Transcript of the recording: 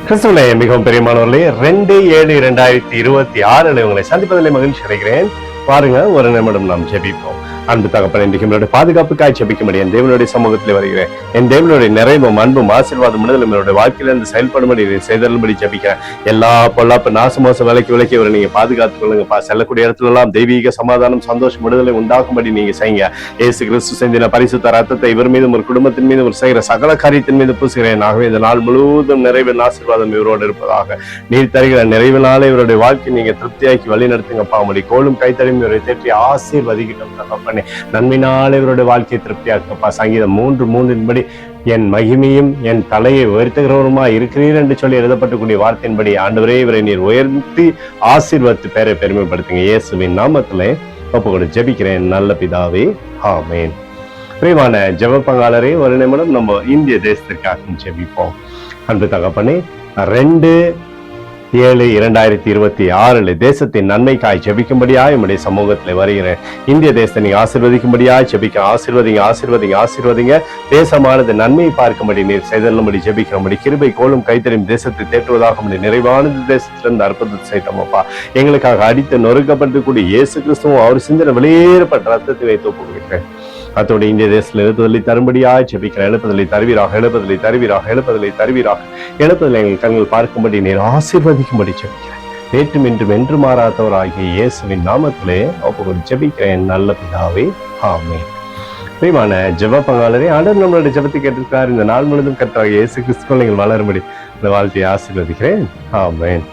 கிறிஸ்துவிலே மிகவும் பெரியமானவர்களே, 2/7/2026 உங்களை சந்திப்பதிலே மகிழ்ச்சி அடைகிறேன். பாருங்க, ஒரு நிமிடம் நாம் ஜெபிப்போம். அன்பு தகப்பனே, இன்றைக்கு என்னுடைய பாதுகாப்புக்காய் ஜெபிக்கும்படி என் தேவனுடைய சமூகத்தில் வருகிறேன். என் தேவனுடைய நிறைவும் அன்பும் ஆசீர்வாதம் விடுதலும் என்னுடைய வாழ்க்கையிலிருந்து செயல்படும்படி செய்தல்படி ஜெபிக்கிறேன். எல்லா பொல்லாப்பு நாசமோச விலைக்கு இவரை நீங்க பாதுகாத்துக் கொள்ளுங்கப்பா. செல்லக்கூடிய இடத்துல எல்லாம் தெய்வீக சமாதானம், சந்தோஷம், விடுதலை உண்டாகும்படி நீங்க செய்யுங்க. இயேசு கிறிஸ்து செஞ்சின பரிசுத்த ரத்தத்தை இவர் மீதும் ஒரு குடும்பத்தின் மீதும் ஒரு செய்கிற சகல காரியத்தின் மீது பூசுகிறேன். ஆகவே இந்த நாள் முழுவதும் நிறைவின் ஆசீர்வாதம் இவரோடு இருப்பதாக. நீர் தருகிற நிறைவினாலே இவருடைய வாழ்க்கை நீங்க திருப்தியாக்கி வழி நடத்துங்கப்பா. உங்களுடைய கோலும் கைத்தறியும் இவரை தேற்றி ஆசீர்வதிக்கிட்டோம் தகப்பனே. நன்மையினாலே இவருடைய வாழ்க்கையை திருப்தியாக்கப்பா. சங்கீதம் 3:3 என் மகிமையும் என் தலையை உயர்த்துகிறவருமா இருக்கிறீர் என்று சொல்லி எழுதப்பட்டக்கூடிய வார்த்தையின்படி ஆண்டவரே, இவரை நீர் உயர்த்தி ஆசீர்வதித்து பேரை பெருமைப்படுத்துங்க. இயேசுவின் நாமத்திலே ஒப்புக்கொண்டு ஜெபிக்கிறேன் நல்ல பிதாவே, ஆமென். பிரியமான ஜெப பங்காளரே, ஒரு நிமிடம் நம்ம இந்திய தேசத்திற்காக ஜெபிப்போம். அன்பு தகப்பனே, 2/7/2026 தேசத்தின் நன்மைக்காய் ஜெபிக்கும்படியாய் உம்முடைய சமூகத்தில் வருகிறேன். இந்திய தேசத்தை நீ ஆசீர்வதிக்கும்படியாய் ஜெபிக்க. ஆசீர்வதிங்க. தேசமானது நன்மையை பார்க்கும்படி நீர் செய்தல்லும்படி ஜெபிக்கிறபடி கிருபை கோலும் கைத்தறியும் தேசத்தை தேற்றுவதாக நிறைவானது தேசத்திலிருந்து அற்புதத்தை செய்தோமப்பா. எங்களுக்காக அடித்து நொறுக்கப்பட்டு இயேசு கிறிஸ்துவும் அவர் சிந்தின வெளியேறப்பட்ட ரத்தத்தை வைத்து ஒப்புக்கொடுக்கிறேன். அதோடு இந்திய தேசத்தில் எழுப்புதலை தரும்படியாய் ஜெபிக்கிறேன். எழுப்புதலை தருவீராக. எழுப்புதலை எங்கள் கண்கள் பார்க்கும்படி நீர் ஆசீர்வதிக்கும்படி ஜெபிக்கிறேன். நேற்றும் இன்றும் என்று மாறாதவராகிய இயேசுவின் நாமத்திலே ஒப்புக்கொண்டு ஜெபிக்கிறேன் நல்ல பிதாவே, ஆமென். பிரியமான ஜெப பங்காளரே, ஆண்டவர் நம்மளுடைய ஜெபத்தை கேட்டிருக்கிறார். இந்த நாள் முழுவதும் கர்த்தராகிய இயேசு கிறிஸ்துவில் நீங்கள் வளரும்படி இந்த வாழ்க்கையை ஆசீர்வதிக்கிறேன், ஆமென்.